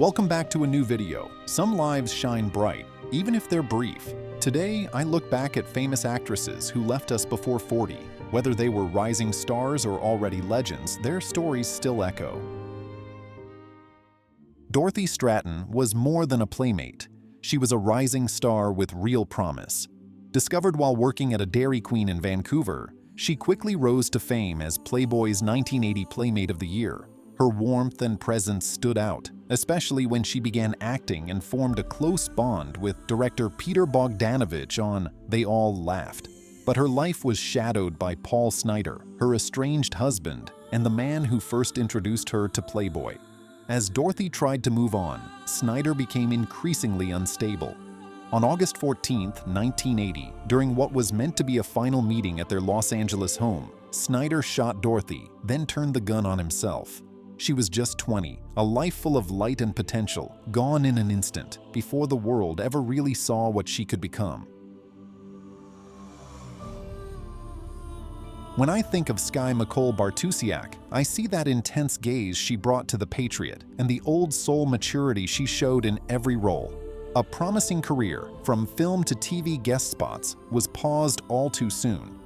Welcome back to a new video. Some lives shine bright, even if they're brief. Today, I look back at famous actresses who left us before 40. Whether they were rising stars or already legends, their stories still echo. Dorothy Stratton was more than a playmate. She was a rising star with real promise. Discovered while working at a Dairy Queen in Vancouver, she quickly rose to fame as Playboy's 1980 Playmate of the Year. Her warmth and presence stood out, especially when she began acting and formed a close bond with director Peter Bogdanovich on They All Laughed. But her life was shadowed by Paul Snider, her estranged husband, and the man who first introduced her to Playboy. As Dorothy tried to move on, Snider became increasingly unstable. On August 14, 1980, during what was meant to be a final meeting at their Los Angeles home, Snider shot Dorothy, then turned the gun on himself. She was just 20, a life full of light and potential, gone in an instant, before the world ever really saw what she could become. When I think of Skye McCole Bartusiak, I see that intense gaze she brought to The Patriot and the old soul maturity she showed in every role. A promising career, from film to TV guest spots, was paused all too soon.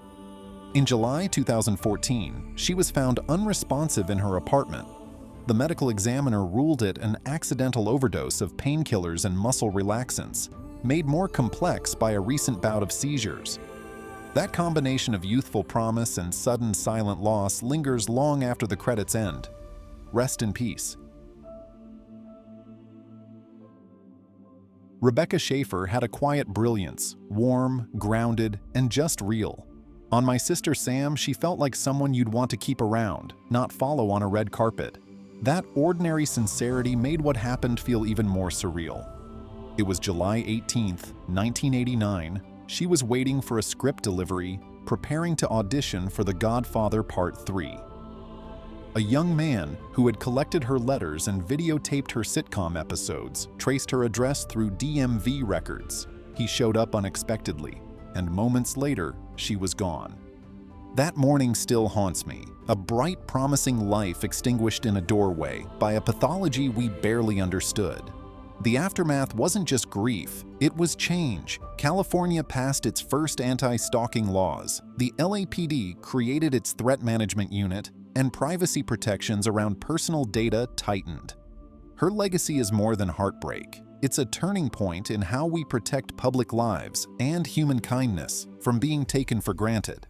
In July 2014, she was found unresponsive in her apartment. The medical examiner ruled it an accidental overdose of painkillers and muscle relaxants, made more complex by a recent bout of seizures. That combination of youthful promise and sudden silent loss lingers long after the credits end. Rest in peace. Rebecca Schaeffer had a quiet brilliance, warm, grounded, and just real. On My Sister Sam, she felt like someone you'd want to keep around, not follow on a red carpet. That ordinary sincerity made what happened feel even more surreal. It was July 18, 1989. She was waiting for a script delivery, preparing to audition for The Godfather Part 3. A young man who had collected her letters and videotaped her sitcom episodes traced her address through DMV records. He showed up unexpectedly, and moments later, she was gone. That morning still haunts me, a bright, promising life extinguished in a doorway by a pathology we barely understood. The aftermath wasn't just grief, it was change. California passed its first anti-stalking laws. The LAPD created its threat management unit, and privacy protections around personal data tightened. Her legacy is more than heartbreak. It's a turning point in how we protect public lives and human kindness from being taken for granted.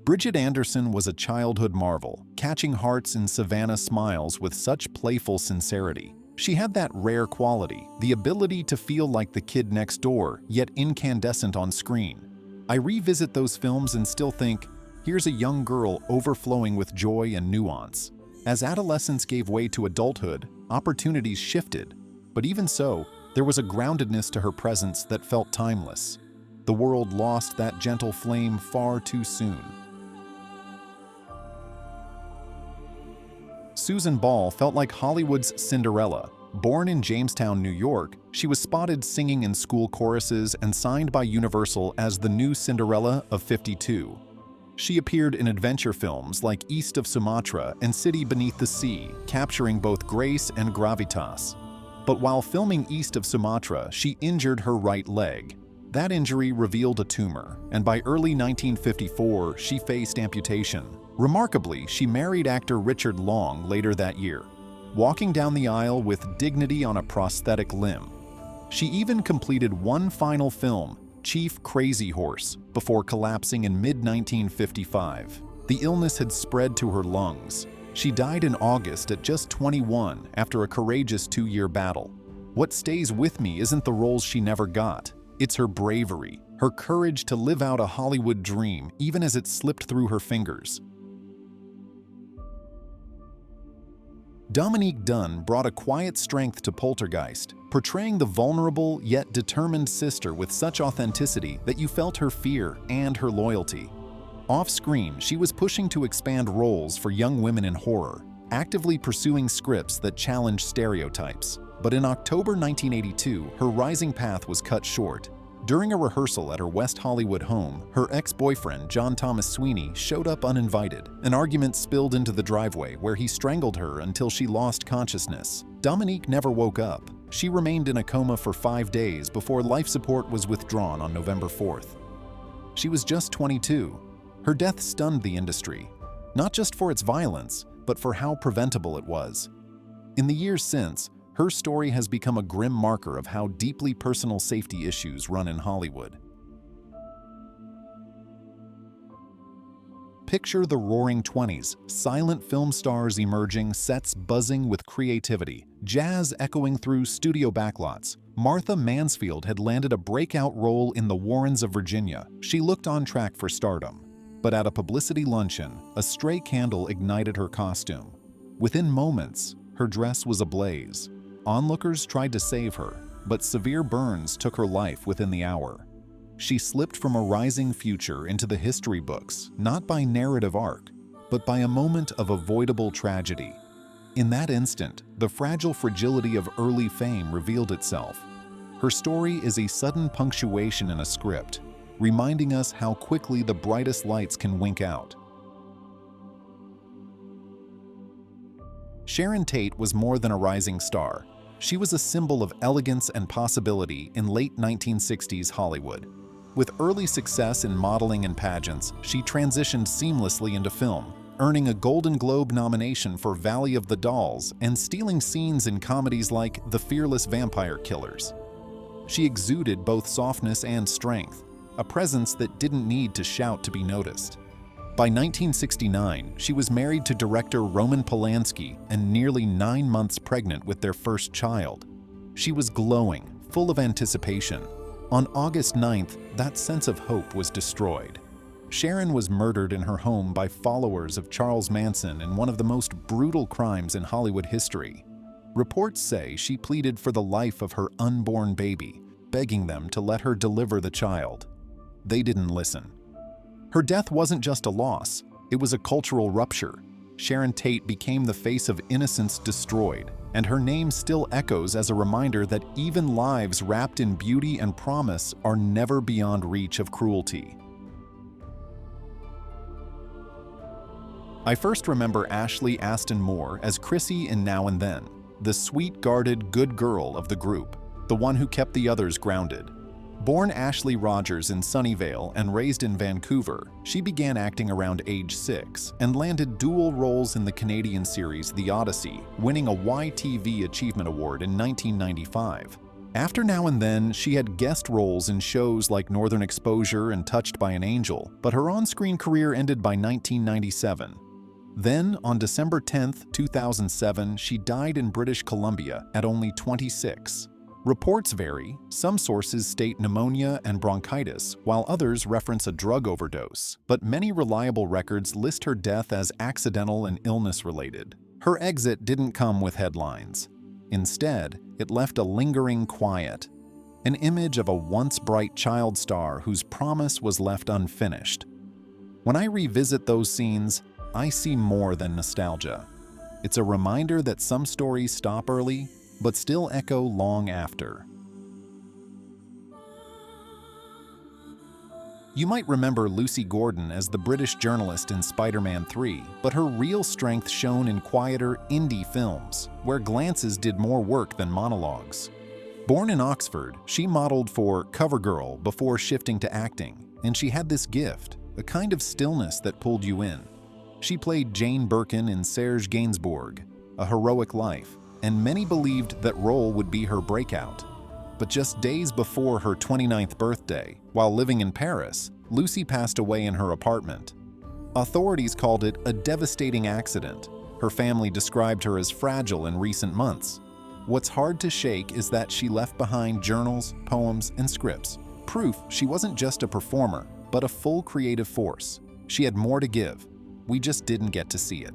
Bridget Anderson was a childhood marvel, catching hearts in Savannah Smiles with such playful sincerity. She had that rare quality, the ability to feel like the kid next door, yet incandescent on screen. I revisit those films and still think, here's a young girl overflowing with joy and nuance. As adolescence gave way to adulthood, opportunities shifted. But even so, there was a groundedness to her presence that felt timeless. The world lost that gentle flame far too soon. Susan Ball felt like Hollywood's Cinderella. Born in Jamestown, New York, she was spotted singing in school choruses and signed by Universal as the new Cinderella of 52. She appeared in adventure films like East of Sumatra and City Beneath the Sea, capturing both grace and gravitas. But while filming East of Sumatra, she injured her right leg. That injury revealed a tumor, and by early 1954, she faced amputation. Remarkably, she married actor Richard Long later that year, walking down the aisle with dignity on a prosthetic limb. She even completed one final film, Chief Crazy Horse, before collapsing in mid-1955. The illness had spread to her lungs. She died in August at just 21 after a courageous 2-year battle. What stays with me isn't the roles she never got. It's her bravery, her courage to live out a Hollywood dream even as it slipped through her fingers. Dominique Dunne brought a quiet strength to Poltergeist, portraying the vulnerable yet determined sister with such authenticity that you felt her fear and her loyalty. Off-screen, she was pushing to expand roles for young women in horror, actively pursuing scripts that challenged stereotypes. But in October 1982, her rising path was cut short. During a rehearsal at her West Hollywood home, her ex-boyfriend, John Thomas Sweeney, showed up uninvited. An argument spilled into the driveway where he strangled her until she lost consciousness. Dominique never woke up. She remained in a coma for 5 days before life support was withdrawn on November 4th. She was just 22. Her death stunned the industry, not just for its violence, but for how preventable it was. In the years since, her story has become a grim marker of how deeply personal safety issues run in Hollywood. Picture the roaring 20s, silent film stars emerging, sets buzzing with creativity, jazz echoing through studio backlots. Martha Mansfield had landed a breakout role in The Warrens of Virginia. She looked on track for stardom. But at a publicity luncheon, a stray candle ignited her costume. Within moments, her dress was ablaze. Onlookers tried to save her, but severe burns took her life within the hour. She slipped from a rising future into the history books, not by narrative arc, but by a moment of avoidable tragedy. In that instant, the fragile fragility of early fame revealed itself. Her story is a sudden punctuation in a script, reminding us how quickly the brightest lights can wink out. Sharon Tate was more than a rising star. She was a symbol of elegance and possibility in late 1960s Hollywood. With early success in modeling and pageants, she transitioned seamlessly into film, earning a Golden Globe nomination for Valley of the Dolls and stealing scenes in comedies like The Fearless Vampire Killers. She exuded both softness and strength, a presence that didn't need to shout to be noticed. By 1969, she was married to director Roman Polanski and nearly 9 months pregnant with their first child. She was glowing, full of anticipation. On August 9th, that sense of hope was destroyed. Sharon was murdered in her home by followers of Charles Manson in one of the most brutal crimes in Hollywood history. Reports say she pleaded for the life of her unborn baby, begging them to let her deliver the child. They didn't listen. Her death wasn't just a loss, it was a cultural rupture. Sharon Tate became the face of innocence destroyed, and her name still echoes as a reminder that even lives wrapped in beauty and promise are never beyond reach of cruelty. I first remember Ashley Aston Moore as Chrissy in Now and Then, the sweet-guarded good girl of the group, the one who kept the others grounded. Born Ashley Rogers in Sunnyvale and raised in Vancouver, she began acting around age 6 and landed dual roles in the Canadian series The Odyssey, winning a YTV Achievement Award in 1995. After Now and Then, she had guest roles in shows like Northern Exposure and Touched by an Angel, but her on-screen career ended by 1997. Then, on December 10, 2007, she died in British Columbia at only 26. Reports vary. Some sources state pneumonia and bronchitis, while others reference a drug overdose. But many reliable records list her death as accidental and illness-related. Her exit didn't come with headlines. Instead, it left a lingering quiet, an image of a once bright child star whose promise was left unfinished. When I revisit those scenes, I see more than nostalgia. It's a reminder that some stories stop early, but still echo long after. You might remember Lucy Gordon as the British journalist in Spider-Man 3, but her real strength shone in quieter, indie films, where glances did more work than monologues. Born in Oxford, she modeled for CoverGirl before shifting to acting, and she had this gift, a kind of stillness that pulled you in. She played Jane Birkin in Serge Gainsbourg, A Heroic Life, and many believed that role would be her breakout. But just days before her 29th birthday, while living in Paris, Lucy passed away in her apartment. Authorities called it a devastating accident. Her family described her as fragile in recent months. What's hard to shake is that she left behind journals, poems, and scripts, proof she wasn't just a performer, but a full creative force. She had more to give. We just didn't get to see it.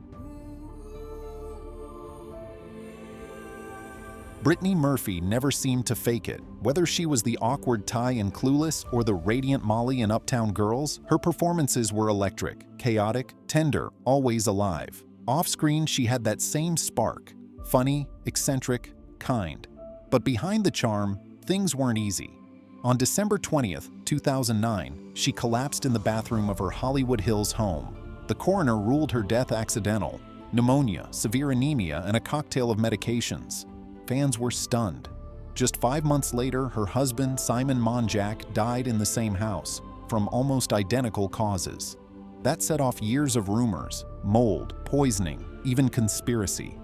Brittany Murphy never seemed to fake it. Whether she was the awkward Ty in Clueless or the radiant Molly in Uptown Girls, her performances were electric, chaotic, tender, always alive. Off-screen, she had that same spark, funny, eccentric, kind. But behind the charm, things weren't easy. On December 20th, 2009, she collapsed in the bathroom of her Hollywood Hills home. The coroner ruled her death accidental: pneumonia, severe anemia, and a cocktail of medications. Fans were stunned. Just 5 months later, her husband, Simon Monjack, died in the same house, from almost identical causes. That set off years of rumors: mold, poisoning, even conspiracy.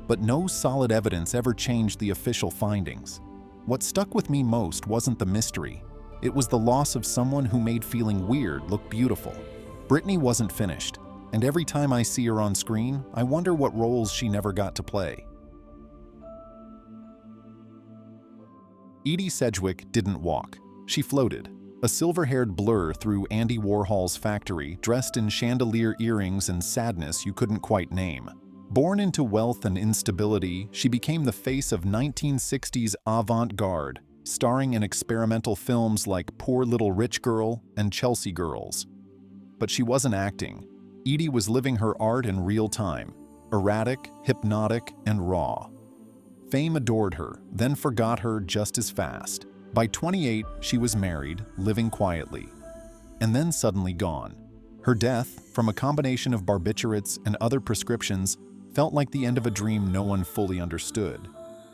But no solid evidence ever changed the official findings. What stuck with me most wasn't the mystery. It was the loss of someone who made feeling weird look beautiful. Britney wasn't finished, and every time I see her on screen, I wonder what roles she never got to play. Edie Sedgwick didn't walk. She floated, a silver-haired blur through Andy Warhol's factory, dressed in chandelier earrings and sadness you couldn't quite name. Born into wealth and instability, she became the face of 1960s avant-garde, starring in experimental films like Poor Little Rich Girl and Chelsea Girls. But she wasn't acting. Edie was living her art in real time, erratic, hypnotic, and raw. Fame adored her, then forgot her just as fast. By 28, she was married, living quietly, and then suddenly gone. Her death, from a combination of barbiturates and other prescriptions, felt like the end of a dream no one fully understood.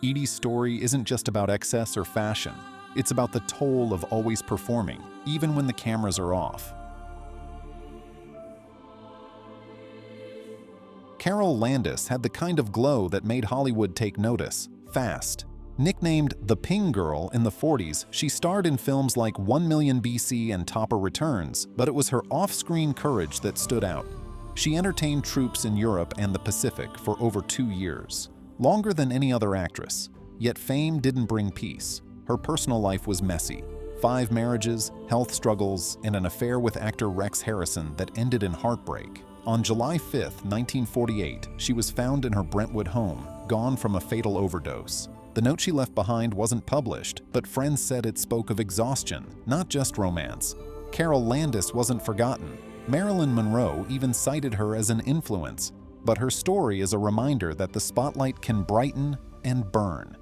Edie's story isn't just about excess or fashion. It's about the toll of always performing, even when the cameras are off. Carol Landis had the kind of glow that made Hollywood take notice, fast. Nicknamed the Ping Girl in the 40s, she starred in films like 1 Million BC and Topper Returns, but it was her off-screen courage that stood out. She entertained troops in Europe and the Pacific for over 2 years, longer than any other actress. Yet fame didn't bring peace. Her personal life was messy. 5 marriages, health struggles, and an affair with actor Rex Harrison that ended in heartbreak. On July 5, 1948, she was found in her Brentwood home, gone from a fatal overdose. The note she left behind wasn't published, but friends said it spoke of exhaustion, not just romance. Carol Landis wasn't forgotten. Marilyn Monroe even cited her as an influence, but her story is a reminder that the spotlight can brighten and burn.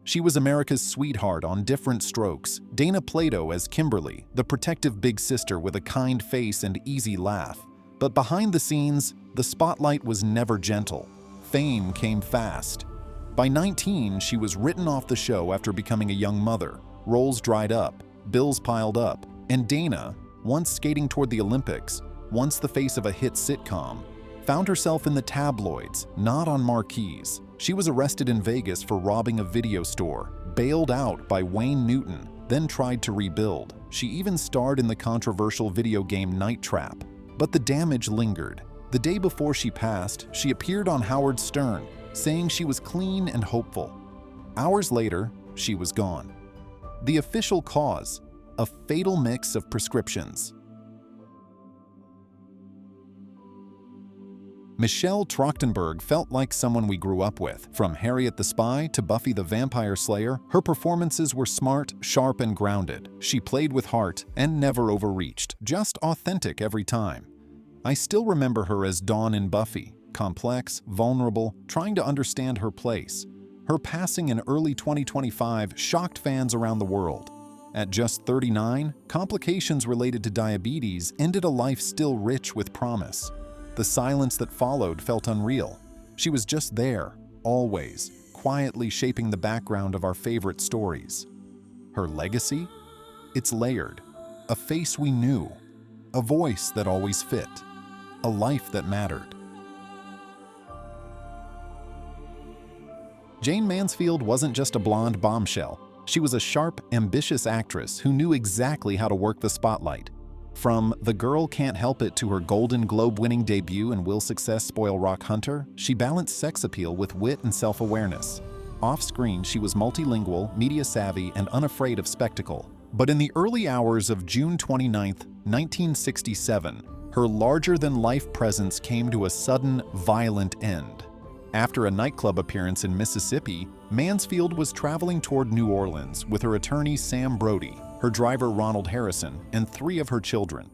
She was America's sweetheart on different strokes, Dana Plato as Kimberly, the protective big sister with a kind face and easy laugh. But behind the scenes, the spotlight was never gentle. Fame came fast. By 19, she was written off the show after becoming a young mother. Roles dried up, bills piled up, and Dana, once skating toward the Olympics, once the face of a hit sitcom, found herself in the tabloids, not on marquees. She was arrested in Vegas for robbing a video store, bailed out by Wayne Newton, then tried to rebuild. She even starred in the controversial video game Night Trap. But the damage lingered. The day before she passed, she appeared on Howard Stern, saying she was clean and hopeful. Hours later, she was gone. The official cause: a fatal mix of prescriptions. Michelle Trachtenberg felt like someone we grew up with. From Harriet the Spy to Buffy the Vampire Slayer, her performances were smart, sharp, and grounded. She played with heart and never overreached, just authentic every time. I still remember her as Dawn in Buffy, complex, vulnerable, trying to understand her place. Her passing in early 2025 shocked fans around the world. At just 39, complications related to diabetes ended a life still rich with promise. The silence that followed felt unreal. She was just there, always, quietly shaping the background of our favorite stories. Her legacy? It's layered. A face we knew. A voice that always fit. A life that mattered. Jane Mansfield wasn't just a blonde bombshell. She was a sharp, ambitious actress who knew exactly how to work the spotlight. From The Girl Can't Help It to her Golden Globe-winning debut in Will Success Spoil Rock Hunter, she balanced sex appeal with wit and self-awareness. Off-screen, she was multilingual, media-savvy, and unafraid of spectacle. But in the early hours of June 29, 1967, her larger-than-life presence came to a sudden, violent end. After a nightclub appearance in Mississippi, Mansfield was traveling toward New Orleans with her attorney Sam Brody, her driver Ronald Harrison, and 3 of her children.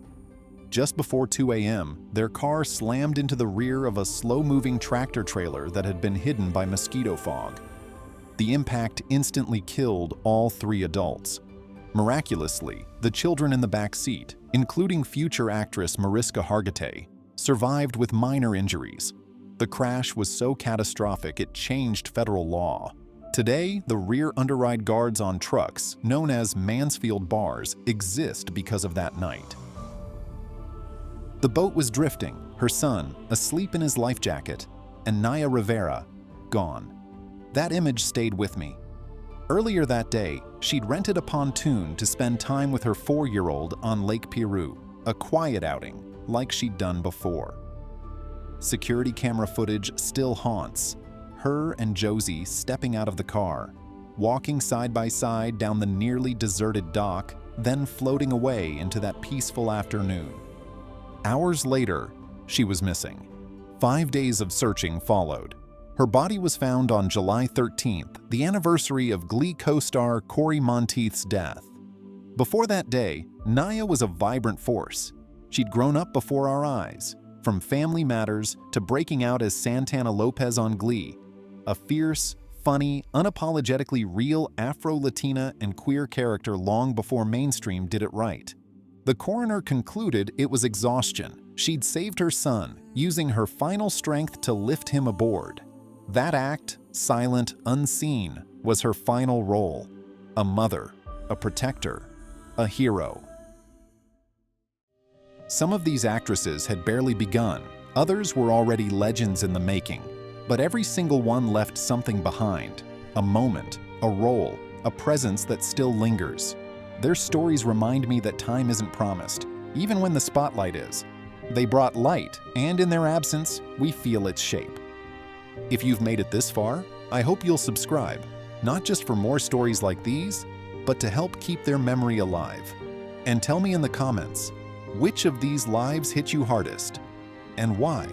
Just before 2 a.m., their car slammed into the rear of a slow-moving tractor trailer that had been hidden by mosquito fog. The impact instantly killed all 3 adults. Miraculously, the children in the back seat, including future actress Mariska Hargitay, survived with minor injuries. The crash was so catastrophic it changed federal law. Today, the rear underride guards on trucks, known as Mansfield bars, exist because of that night. The boat was drifting, her son, asleep in his life jacket, and Naya Rivera, gone. That image stayed with me. Earlier that day, she'd rented a pontoon to spend time with her 4-year-old on Lake Piru, a quiet outing, like she'd done before. Security camera footage still haunts her and Josie stepping out of the car, walking side by side down the nearly deserted dock, then floating away into that peaceful afternoon. Hours later, she was missing. 5 days of searching followed. Her body was found on July 13th, the anniversary of Glee co-star Corey Monteith's death. Before that day, Naya was a vibrant force. She'd grown up before our eyes, from Family Matters to breaking out as Santana Lopez on Glee, a fierce, funny, unapologetically real Afro-Latina and queer character long before mainstream did it right. The coroner concluded it was exhaustion. She'd saved her son, using her final strength to lift him aboard. That act, silent, unseen, was her final role. A mother, a protector, a hero. Some of these actresses had barely begun, others were already legends in the making, but every single one left something behind, a moment, a role, a presence that still lingers. Their stories remind me that time isn't promised, even when the spotlight is. They brought light, and in their absence, we feel its shape. If you've made it this far, I hope you'll subscribe, not just for more stories like these, but to help keep their memory alive. And tell me in the comments, which of these lives hit you hardest, and why?